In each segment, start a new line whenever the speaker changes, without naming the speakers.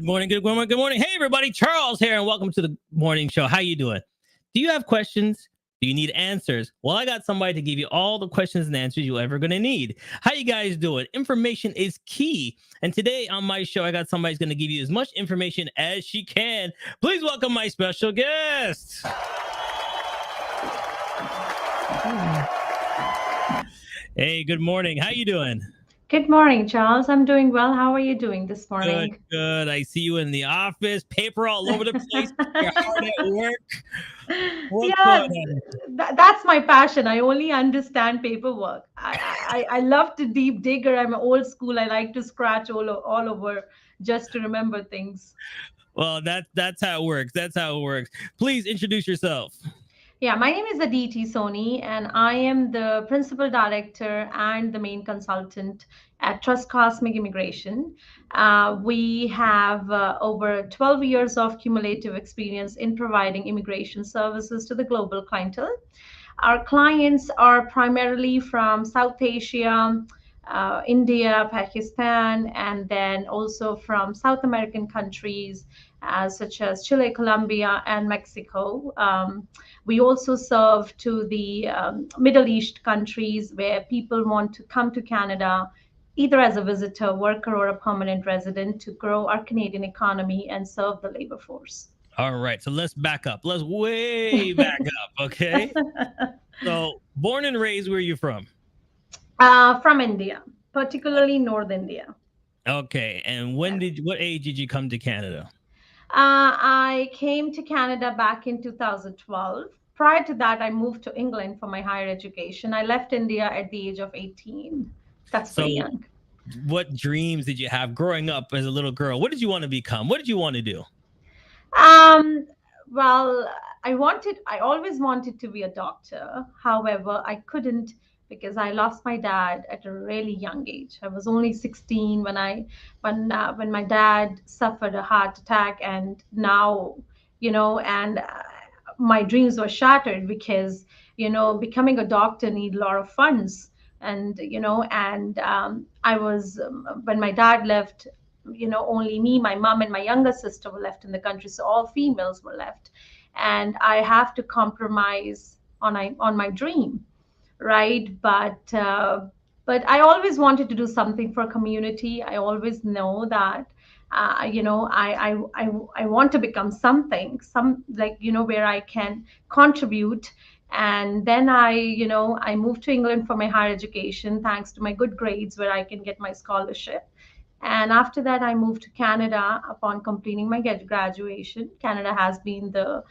Good morning, good morning, good morning. Hey, everybody, Charles here, and welcome to the morning show. How you doing? Do you have questions? Do you need answers? Well, I got somebody to give you all the questions and answers you're ever going to need. How you guys doing? Information is key. And today on my show, I got somebody who's going to give you as much information as she can. Please welcome my special guest. Hey, good morning. How you doing?
Good morning, Charles. I'm doing well. How are you doing this
Good,
morning?
good. I see you in the office, paper all over the place. You're hard at work. What's going
Yeah,
on?
that's my passion. I only understand paperwork. I love to deep digger. I'm old school. I like to scratch all over just to remember things.
Well, that's how it works. That's how it works. Please introduce yourself.
Yeah, my name is Aditi Soni, and I am the principal director and the main consultant at Trust Cosmic Immigration. We have over 12 years of cumulative experience in providing immigration services to the global clientele. Our clients are primarily from South Asia, India, Pakistan, and then also from South American countries such as Chile, Colombia, and Mexico. We also serve to the Middle East countries where people want to come to Canada either as a visitor, worker, or a permanent resident to grow our Canadian economy and serve the labor force.
All right, so let's back up. Let's way back up, okay? So, born and raised, where are you from?
From India, particularly North India.
Okay, and what age did you come to Canada?
I came to Canada back in 2012. Prior to that, I moved to England for my higher education. I left India at the age of 18. That's
So,
pretty young.
what dreams did you have growing up as a little girl? What did you want to become? What did you want to do?
Um, well, I always wanted to be a doctor. However, I couldn't because I lost my dad at a really young age. I was only 16 when my dad suffered a heart attack, and now, and my dreams were shattered because, becoming a doctor need a lot of funds. And, I was, when my dad left, only me, my mom, and my younger sister were left in the country, so all females were left, and I have to compromise on my dream, right? But I always wanted to do something for community. I always know that I want to become something, some like, where I can contribute. And then I moved to England for my higher education, thanks to my good grades, where I can get my scholarship. And after that, I moved to Canada upon completing my graduation. Canada has been the,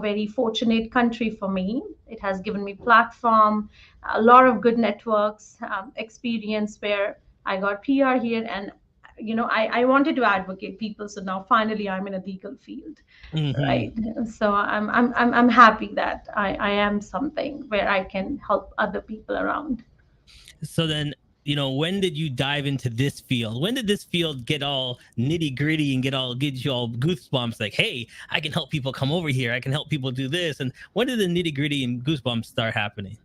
very fortunate country for me. It has given me platform, a lot of good networks, experience where I got PR here, and I wanted to advocate people. So now finally, I'm in a legal field,
Hmm.
right? So I'm happy that I am something where I can help other people around.
So then, when did you dive into this field? When did this field get all nitty gritty and get you all goosebumps? Like, hey, I can help people come over here. I can help people do this. And when did the nitty gritty and goosebumps start happening?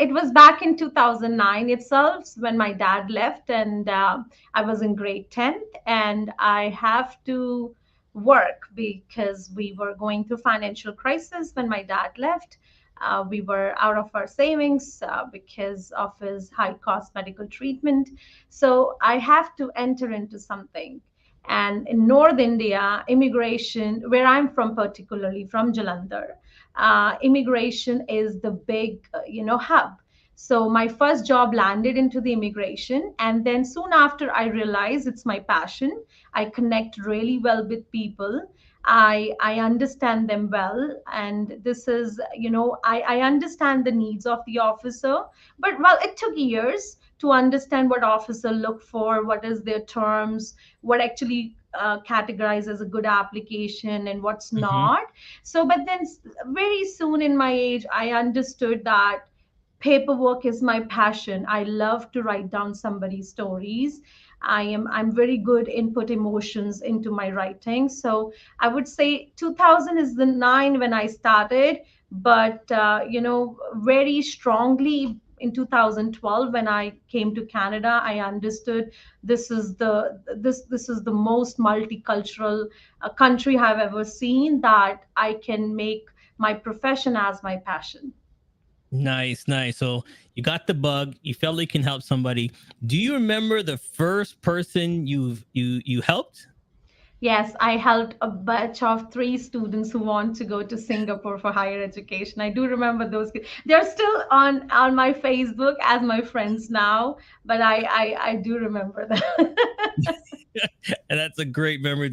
It was back in 2009 itself when my dad left, and I was in grade 10th, and I have to work because we were going through financial crisis when my dad left. We were out of our savings because of his high cost medical treatment. So I have to enter into something. And in North India, immigration, where I'm from, particularly from Jalandhar, immigration is the big, hub. So my first job landed into the immigration, and then soon after, I realized it's my passion. I connect really well with people. I understand them well, and this is, I understand the needs of the officer. But well, it took years to understand what officer look for, what is their terms, what actually categorize as a good application and what's
Hmm.
not. So, but then very soon in my age, I understood that paperwork is my passion. I love to write down somebody's stories. I'm very good in put emotions into my writing. So I would say 2000 is the 9 when I started, but very strongly in 2012 when I came to Canada, I understood this is the most multicultural country I've ever seen, that I can make my profession as my passion.
Nice, nice. So you got the bug. You felt like you can help somebody. Do you remember the first person you helped?
Yes, I helped a batch of three students who want to go to Singapore for higher education. I do remember those kids. They're still on my Facebook as my friends now, but I do remember them.
And that's a great memory.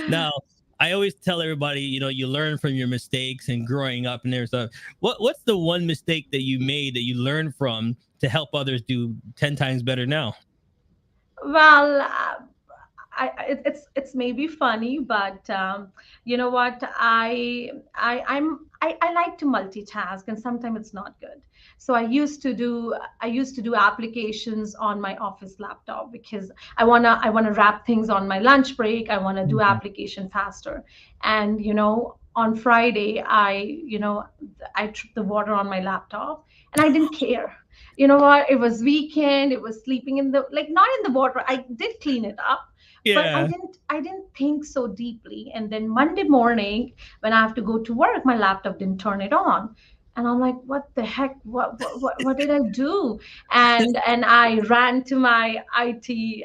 Now, I always tell everybody, you learn from your mistakes and growing up and there's a what's the one mistake that you made that you learned from to help others do 10 times better now?
Well, it's maybe funny, but you know what? I like to multitask, and sometimes it's not good. So I used to do applications on my office laptop because I wanna wrap things on my lunch break. I wanna do
Mhm.
application faster, and on Friday I tripped the water on my laptop, and I didn't care. You know what? It was weekend. It was sleeping in the, like, not in the water. I did clean it up, but
Yeah.
I didn't think so deeply. And then Monday morning, when I have to go to work, my laptop didn't turn it on. And I'm like, what the heck? What did I do? And I ran to my IT.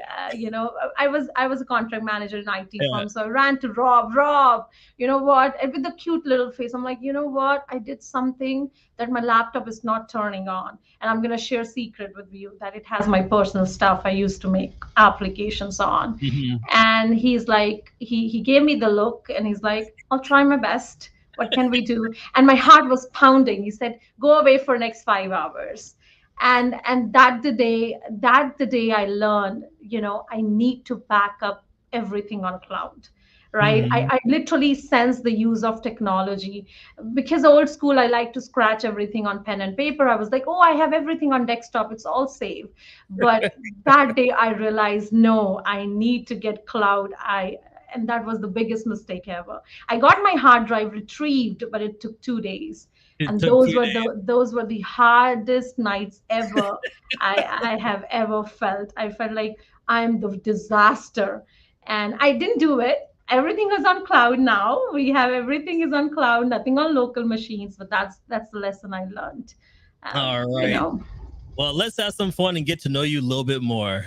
I was a contract manager in IT
Yeah.
firm, so I ran to Rob. Rob, you know what? And with a cute little face, I'm like, you know what? I did something that my laptop is not turning on, and I'm going to share a secret with you that it has my personal stuff I used to make applications on.
Mhm.
And he's like, he gave me the look, and he's like, I'll try my best. What can we do? And my heart was pounding. He said, go away for next 5 hours. And that the day I learned, I need to back up everything on cloud. Right,
Mhm.
I literally sense the use of technology. Because old school, I like to scratch everything on pen and paper. I was like, oh, I have everything on desktop, it's all safe. But that day I realized, no, I need to get cloud. I And that was the biggest mistake ever. I got my hard drive retrieved, but it took 2 days.
It
And
took
those were the hardest nights ever I have ever felt. I felt like I'm the disaster. And I didn't do it. Everything is on cloud now. We have everything is on cloud, nothing on local machines. But that's the lesson I learned. Um,
All
you
right.
know.
Well, let's have some fun and get to know you a little bit more.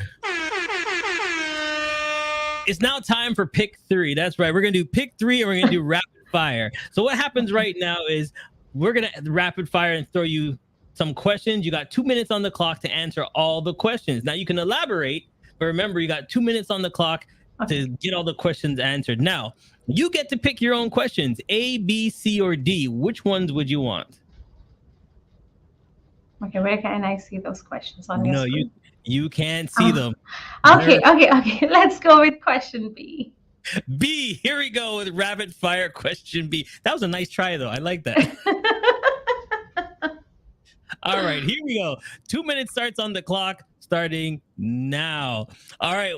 It's now time for pick three. That's right. We're going to do pick three and we're going to do rapid fire. So, what happens
Okay.
right now is we're going to rapid fire and throw you some questions. You got 2 minutes on the clock to answer all the questions. Now, you can elaborate, but remember, you got 2 minutes on the clock
Okay.
to get all the questions answered. Now, you get to pick your own questions A, B, C, or D. Which ones would you want?
Okay. Where can I see those questions on your
No, you
screen?
you can't see
Oh,
them.
okay.
They're
Okay. Okay. Let's go with question B.
B. Here we go with rapid fire question B. That was a nice try, though. I like that. All right, here we go. 2 minutes starts on the clock, starting now. All right.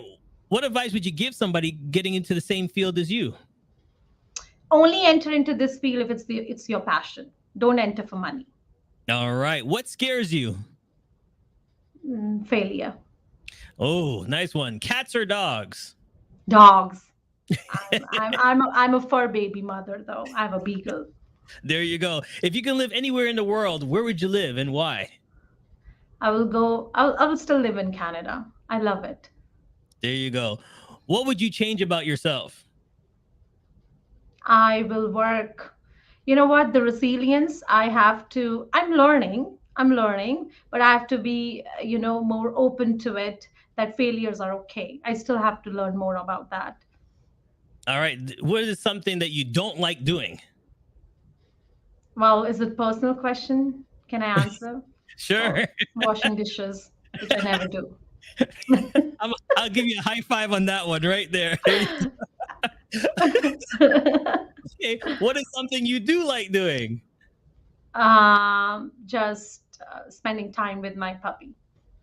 What advice would you give somebody getting into the same field as you?
Only enter into this field if it's your passion. Don't enter for money.
All right. What scares you?
Failure.
Oh, nice one. Cats or dogs?
Dogs. I'm a fur baby mother, though. I have a beagle.
There you go. If you can live anywhere in the world, where would you live and why?
I will still live in Canada. I love it.
There you go. What would you change about yourself?
I will work. You know what? The resilience I have to, I'm learning, but I have to be, more open to it, that failures are okay. I still have to learn more about that.
All right. What is something that you don't like doing?
Well, is it personal question? Can I answer?
Sure.
Well, washing dishes, which I never do.
I'll give you a high five on that one right there. Okay. What is something you do like doing?
Just spending time with my puppy,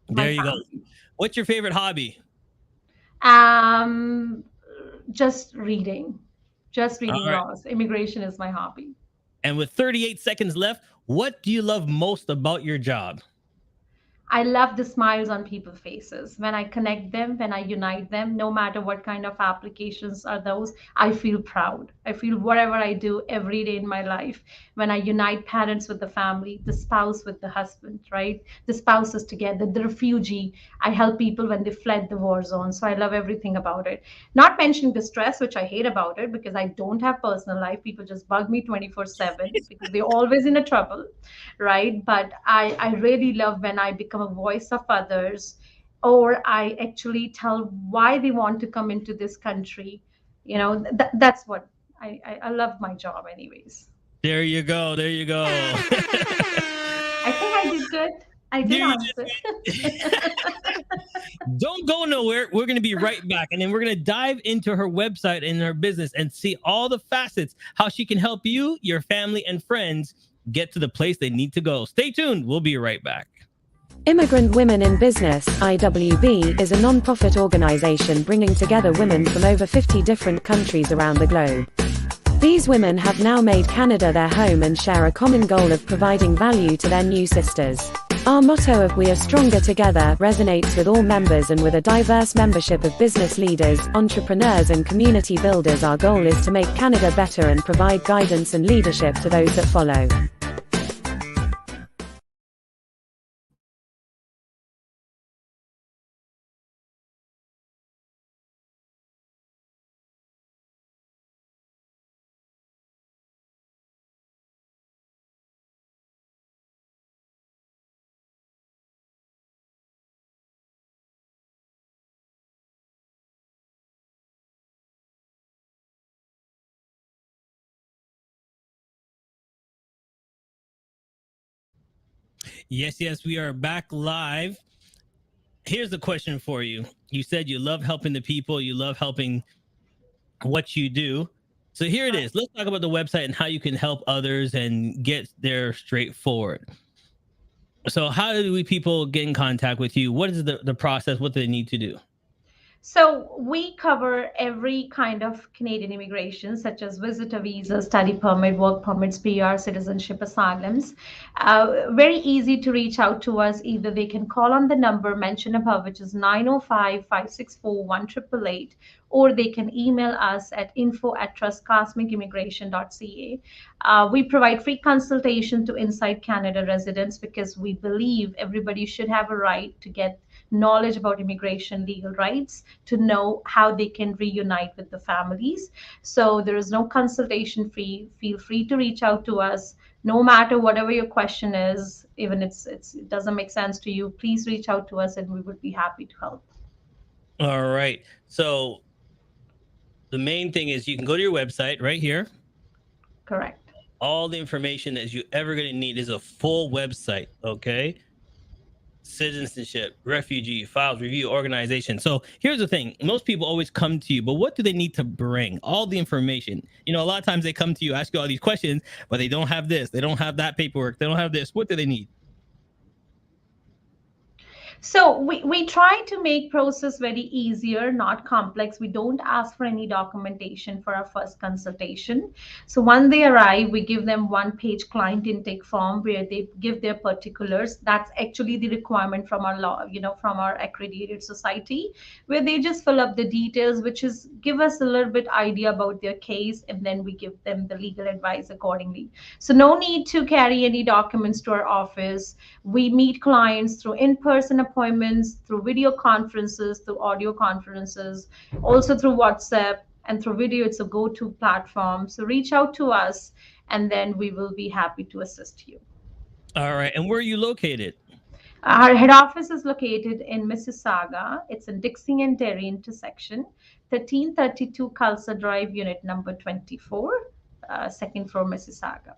my
There you go.
family.
What's your favorite hobby?
Um, just reading, just
All
reading
right.
laws. Immigration is my hobby.
And with 38 seconds left, what do you love most about your job?
I love the smiles on people's faces. When I connect them, when I unite them, no matter what kind of applications are those, I feel proud. I feel whatever I do every day in my life. When I unite parents with the family, the spouse with the husband, right? The spouses together, the refugee. I help people when they fled the war zone. So I love everything about it. Not mentioning the stress, which I hate about it because I don't have personal life. People just bug me 24/7 because they're always in a trouble, right? But I really love when I become a voice of others, or I actually tell why they want to come into this country. That's what I love my job, anyways.
There you go. There you go.
I think I did good. I did
You
answer.
did. Don't go nowhere. We're going to be right back. And then we're going to dive into her website and her business and see all the facets, how she can help you, your family, and friends get to the place they need to go. Stay tuned. We'll be right back.
Immigrant Women in Business (IWB) is a non-profit organization bringing together women from over 50 different countries around the globe. These women have now made Canada their home and share a common goal of providing value to their new sisters. Our motto of "We are stronger together" resonates with all members, and with a diverse membership of business leaders, entrepreneurs and community builders, our goal is to make Canada better and provide guidance and leadership to those that follow.
Yes, yes, we are back live. Here's the question for you. You said you love helping the people, you love helping what you do. So here it is. Let's talk about the website and how you can help others and get there straightforward. So how do we people get in contact with you? What is the process? What do they need to do?
So we cover every kind of Canadian immigration, such as visitor visa, study permit, work permits, PR, citizenship, asylums. Very easy to reach out to us. Either they can call on the number mentioned above, which is 905-564-1888, or they can email us at info@trustcosmic.immigration.ca. We provide free consultation to inside Canada residents because we believe everybody should have a right to get knowledge about immigration legal rights, to know how they can reunite with the families. So there is no consultation fee. Feel free to reach out to us. No matter whatever your question is, even it doesn't make sense to you, please reach out to us and we would be happy to help.
All right. So the main thing is you can go to your website right here.
Correct.
All the information that you ever going to need is a full website. Okay. Citizenship, refugee, files, review, organization. So here's the thing. Most people always come to you, but what do they need to bring? All the information. A lot of times they come to you, ask you all these questions, but they don't have this. They don't have that paperwork. They don't have this. What do they need?
So we try to make process very easier, not complex. We don't ask for any documentation for our first consultation. So when they arrive, we give them one-page client intake form where they give their particulars. That's actually the requirement from our law, from our accredited society, where they just fill up the details, which is give us a little bit idea about their case, and then we give them the legal advice accordingly. So no need to carry any documents to our office. We meet clients through in-person appointments, through video conferences, through audio conferences, also through WhatsApp, and through video. It's a go-to platform. So reach out to us, and then we will be happy to assist you.
All right. And where are you located?
Our head office is located in Mississauga. It's in Dixie and Derry intersection, 1332 Culsa Drive, unit number 24, second floor, Mississauga.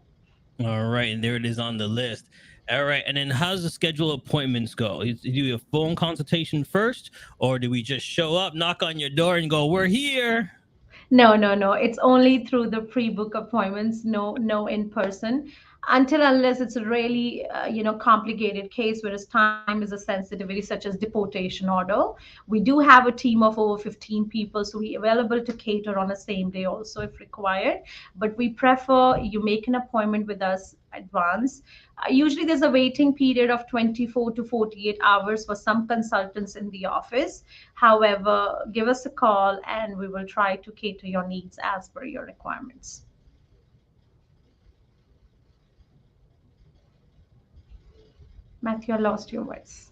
All right. And there it is on the list. All right. And then how does the schedule appointments go? Do you a phone consultation first, or do we just show up, knock on your door, and go, "We're here"?
No, no, no. It's only through the pre-book appointments. No, no in person. until unless it's a really complicated case where time is a sensitivity such as deportation order. We do have a team of over 15 people, so we available to cater on a same day also if required, but we prefer you make an appointment with us advance. Usually there's a waiting period of 24 to 48 hours for some consultants in the office. However, give us a call and we will try to cater your needs as per your requirements. Matthew, I lost your voice.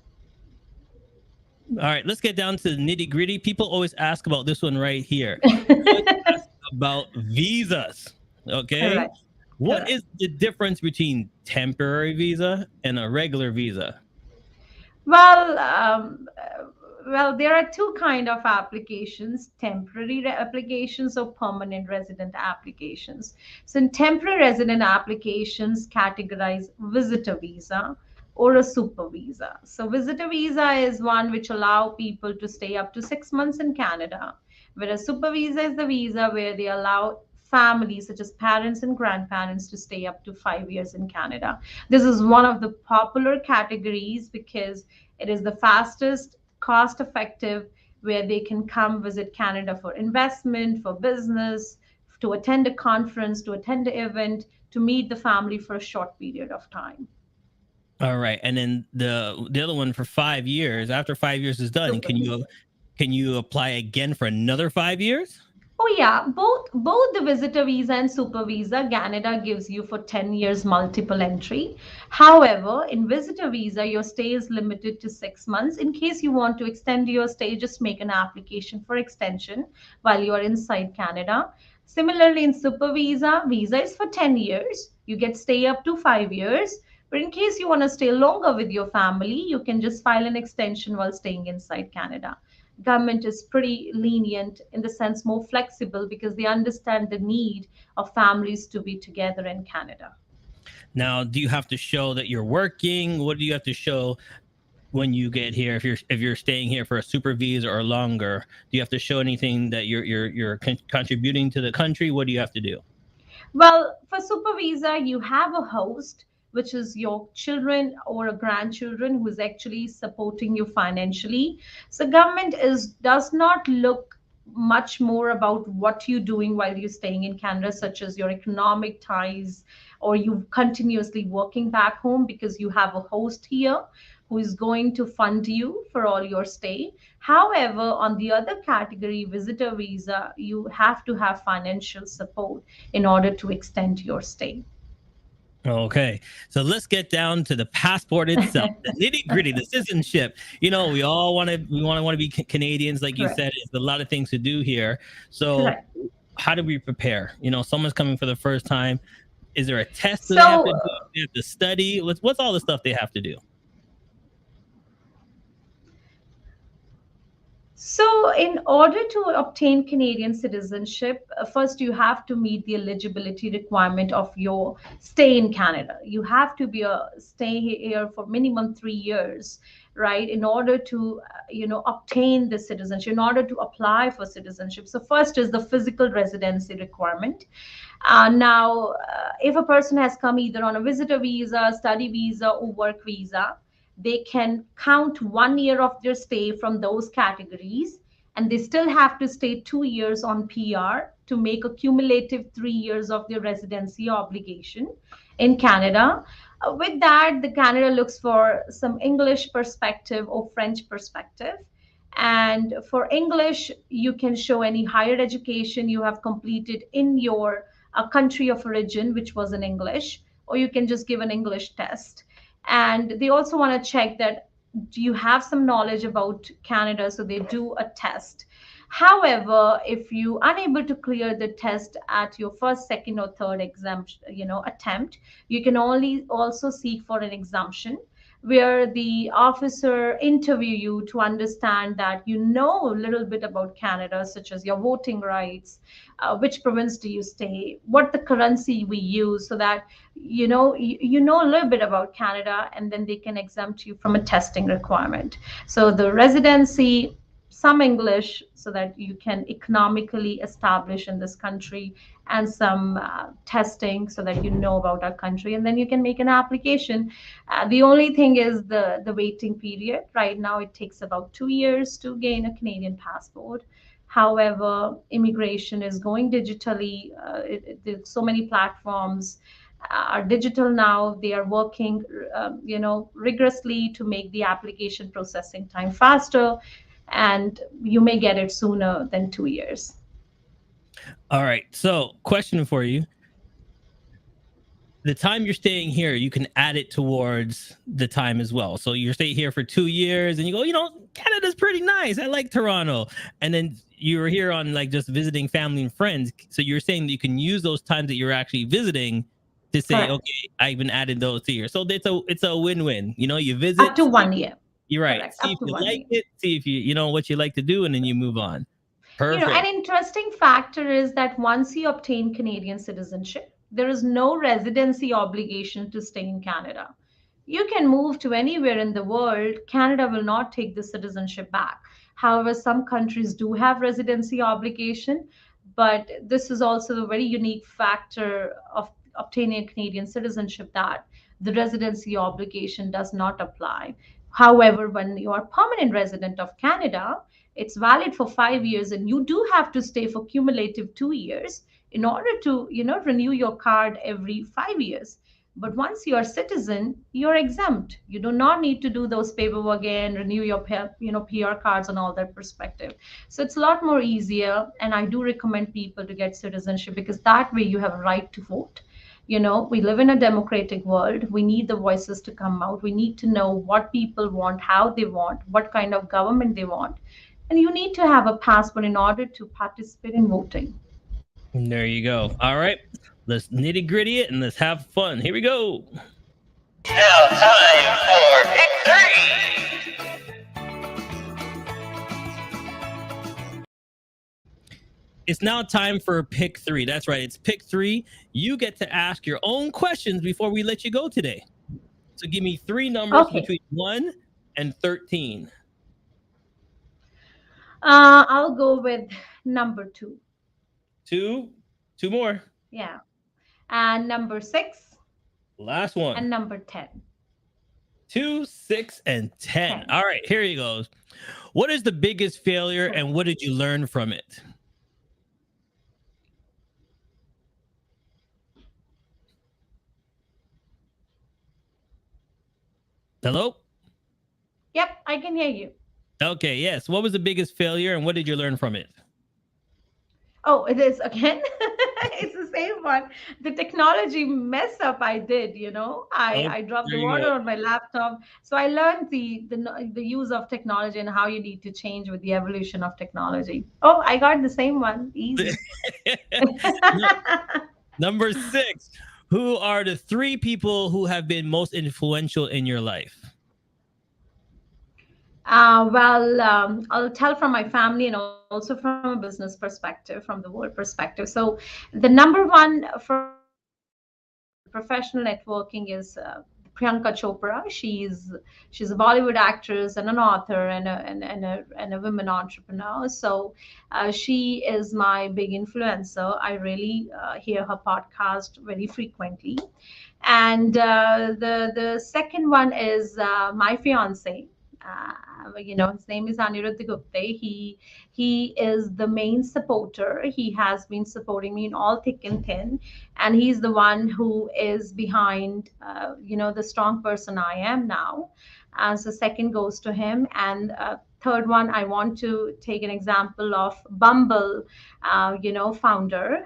All right, let's get down to the nitty gritty. People always ask about this one right here. Always ask about visas. Okay.
Correct.
What
Correct.
is the difference between temporary visa and a regular visa?
Well, there are two kind of applications: temporary applications or permanent resident applications. So, in temporary resident applications, categorize visitor visa or a super visa. So, visitor visa is one which allow people to stay up to 6 months in Canada, whereas super visa is the visa where they allow families such as parents and grandparents to stay up to 5 years in Canada. This is one of the popular categories because it is the fastest, cost effective, where they can come visit Canada for investment, for business, to attend a conference, to attend an event, to meet the family for a short period of time.
All right, and then the other one for 5 years. After 5 years is done, can you apply again for another 5 years?
Oh yeah, both the visitor visa and super visa, Canada gives you for 10 years multiple entry. However, in visitor visa, your stay is limited to 6 months. In case you want to extend your stay, just make an application for extension while you are inside Canada. Similarly, in super visa is for 10 years. You get stay up to 5 years. But in case you want to stay longer with your family, you can just file an extension while staying inside Canada. Government is pretty lenient, in the sense more flexible, because they understand the need of families to be together in Canada.
Now, do you have to show that you're working? What do you have to show when you get here? If you're staying here for a super visa or longer, do you have to show anything that you're contributing to the country? What do you have to do?
Well, for super visa, you have a host, which is your children or a grandchildren who is actually supporting you financially. So government does not look much more about what you're doing while you're staying in Canada, such as your economic ties or you continuously working back home, because you have a host here who is going to fund you for all your stay. However, on the other category, visitor visa, you have to have financial support in order to extend your stay.
Okay, so let's get down to the passport itself, the nitty gritty, the citizenship. You know, we all want to be Canadians, like you
Correct.
said. There's a lot of things to do here. So,
Correct.
how do we prepare? You know, someone's coming for the first time. Is there a test that they have to do? They have to study. What's all the stuff they have to do?
So, in order to obtain Canadian citizenship, first you have to meet the eligibility requirement of your stay in Canada. You have to be stay here for minimum 3 years, right? In order to, obtain the citizenship, in order to apply for citizenship. So, first is the physical residency requirement. Now, if a person has come either on a visitor visa, study visa, or work visa, they can count 1 year of their stay from those categories, and they still have to stay 2 years on PR to make a cumulative 3 years of their residency obligation in Canada. With that, the Canada looks for some English perspective or French perspective. And for English, you can show any higher education you have completed in your country of origin, which was in English, or you can just give an English test. And they also want to check that do you have some knowledge about Canada, so they do a test. However, if you unable to clear the test at your first, second, or third attempt, you can only also seek for an exemption, where the officer interview you to understand that you know a little bit about Canada, such as your voting rights, which province do you stay, what the currency we use, so that you know a little bit about Canada, and then they can exempt you from a testing requirement. So the residency, some English so that you can economically establish in this country, and some testing so that you know about our country, and then you can make an application. The only thing is the waiting period. Right now, it takes about 2 years to gain a Canadian passport. However, immigration is going digitally. There's so many platforms are digital now. They are working, rigorously to make the application processing time faster, and you may get it sooner than 2 years.
All right. So, question for you. The time you're staying here, you can add it towards the time as well. So you stay here for 2 years and you go, Canada's pretty nice. I like Toronto. And then you were here on like just visiting family and friends. So you're saying that you can use those times that you're actually visiting to say,
Correct.
okay, I even added those here. So it's a win-win. You visit
Up to 1 year.
You're right.
Correct.
See
Up
if
to
you
one
like
year.
it, see if you know what you like to do, and then you move on.
An
Perfect.
interesting factor is that once you obtain Canadian citizenship, there is no residency obligation to stay in Canada. You can move to anywhere in the world. Canada will not take the citizenship back. However, some countries do have residency obligation, but this is also a very unique factor of obtaining a Canadian citizenship, that the residency obligation does not apply. However, when you are permanent resident of Canada, it's valid for 5 years, and you do have to stay for cumulative 2 years in order to renew your card every 5 years. But once you're a citizen, you're exempt. You do not need to do those paperwork again, renew your PR cards and all that perspective. So it's a lot more easier, and I do recommend people to get citizenship, because that way you have a right to vote. We live in a democratic world. We need the voices to come out. We need to know what people want, how they want, what kind of government they want. And you need to have a passport in order to participate in voting.
There you go. All right. Let's nitty gritty it and let's have fun. Here we go.
Now time for Pick 3!
It's now time for pick 3. That's right. It's pick 3. You get to ask your own questions before we let you go today. So give me 3 numbers between 1 and 13.
I'll go with number 2.
2 more.
Yeah. And number 6.
Last one.
And number 10.
2, 6, and 10. All right, here you goes. What is the biggest failure and what did you learn from it? Hello?
Yep, I can hear you.
Okay, yes. What was the biggest failure and what did you learn from it?
Oh, it is again. It's the same one. The technology mess up I did, I dropped the water on my laptop. So I learned the use of technology and how you need to change with the evolution of technology. Oh, I got the same one. Easy.
Number 6. Who are the 3 people who have been most influential in your life?
I'll tell from my family and also from a business perspective, from the world perspective. So the number one for professional networking is Priyanka Chopra. She's a Bollywood actress and an author and a women entrepreneur. So she is my big influencer. I really hear her podcast very frequently. And the second one is my fiance. His name is Aniruddha Gupte. He is the main supporter. He has been supporting me in all thick and thin, and he's the one who is behind, the strong person I am now. So second goes to him, and third one, I want to take an example of Bumble, founder.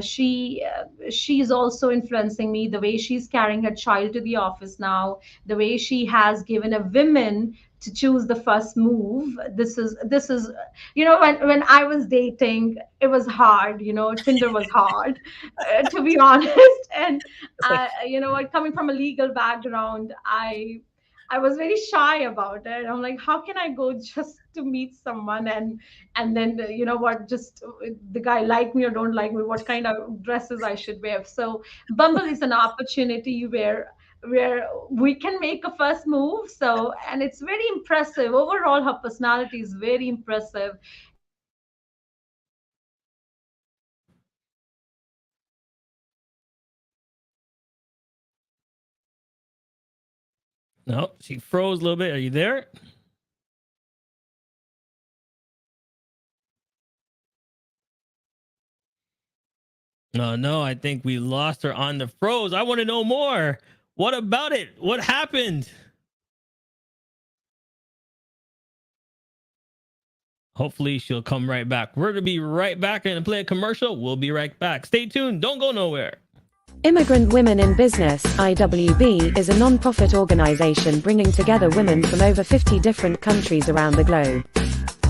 She's also influencing me, the way she's carrying her child to the office now, the way she has given a woman to choose the first move. This is when I was dating, it was hard. Tinder was hard, to be honest. And coming from a legal background, I was very shy about it. I'm like, how can I go just to meet someone, and then just the guy like me or don't like me, what kind of dresses I should wear. So Bumble is an opportunity where where we can make a first move. So, and it's very impressive. Overall, her personality is very impressive.
No, she froze a little bit. Are you there? No, I think we lost her on the froze. I want to know more. What about it? What happened? Hopefully she'll come right back. We're going to be right back and play a commercial. We'll be right back. Stay tuned. Don't go nowhere.
Immigrant Women in Business, IWB, is a non-profit organization bringing together women from over 50 different countries around the globe.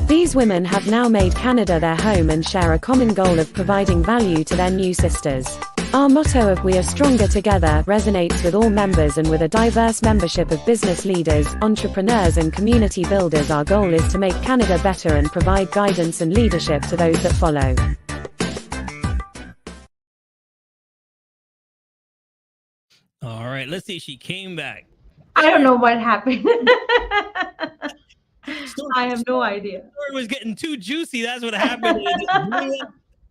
These women have now made Canada their home and share a common goal of providing value to their new sisters. Our motto of "We are stronger together" resonates with all members, and with a diverse membership of business leaders, entrepreneurs and community builders, our goal is to make Canada better and provide guidance and leadership to those that follow.
All right, let's see. She came back.
I don't know what happened. I have no idea.
The story was getting too juicy. That's what happened.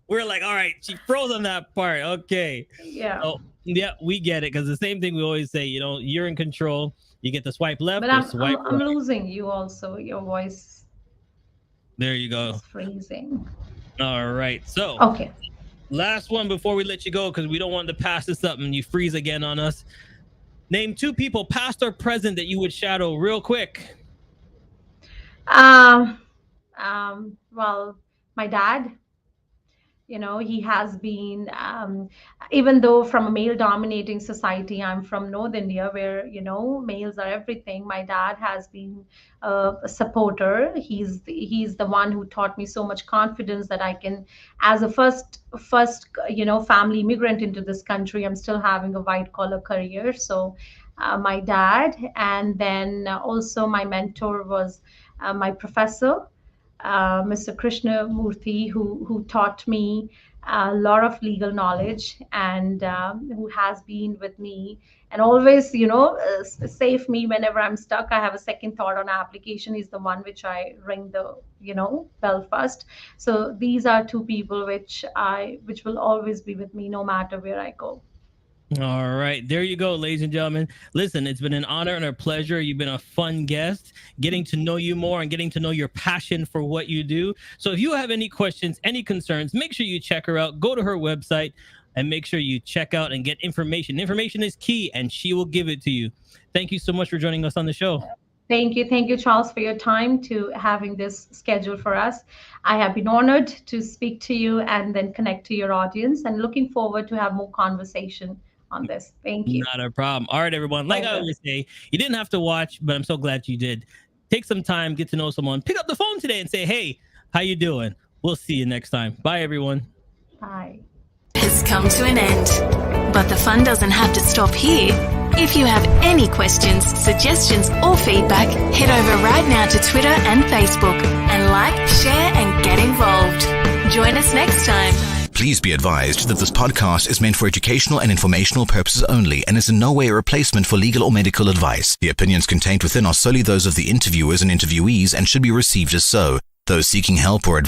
We're like, all right, she froze on that part. Okay.
Yeah.
So, yeah, we get it, because the same thing we always say, you're in control. You get to swipe left
But
or swipe
I'm
right.
losing you also. Your voice
There you go.
is freezing.
All right. So,
Okay.
last one before we let you go, because we don't want to pass this up and you freeze again on us. Name 2 people, past or present, that you would shadow real quick.
Well, my dad, he has been, even though from a male dominating society, I'm from North India, where, males are everything. My dad has been a supporter. He's the one who taught me so much confidence that I can, as a first, family immigrant into this country, I'm still having a white collar career. So, my dad, and then also my mentor was my professor, Mr. Krishna Murthy, who taught me a lot of legal knowledge, and who has been with me and always, save me whenever I'm stuck. I have a second thought on application. He's the one which I ring the, bell first. So these are 2 people which will always be with me no matter where I go.
All right. There you go, ladies and gentlemen. Listen, it's been an honor and a pleasure. You've been a fun guest, getting to know you more and getting to know your passion for what you do. So if you have any questions, any concerns, make sure you check her out. Go to her website and make sure you check out and get information. Information is key, and she will give it to you. Thank you so much for joining us on the show.
Thank you, Charles, for your time to having this scheduled for us. I have been honored to speak to you and then connect to your audience, and looking forward to have more conversation on this. Thank you.
Not a problem. All right, everyone. Like I always say, you didn't have to watch, but I'm so glad you did. Take some time, get to know someone. Pick up the phone today and say, hey, how you doing? We'll see you next time. Bye, everyone.
Bye.
Has come to an end. But the fun doesn't have to stop here. If you have any questions, suggestions, or feedback, head over right now to Twitter and Facebook and like, share, and get involved. Join us next time.
Please be advised that this podcast is meant for educational and informational purposes only and is in no way a replacement for legal or medical advice. The opinions contained within are solely those of the interviewers and interviewees and should be received as so. Those seeking help or advice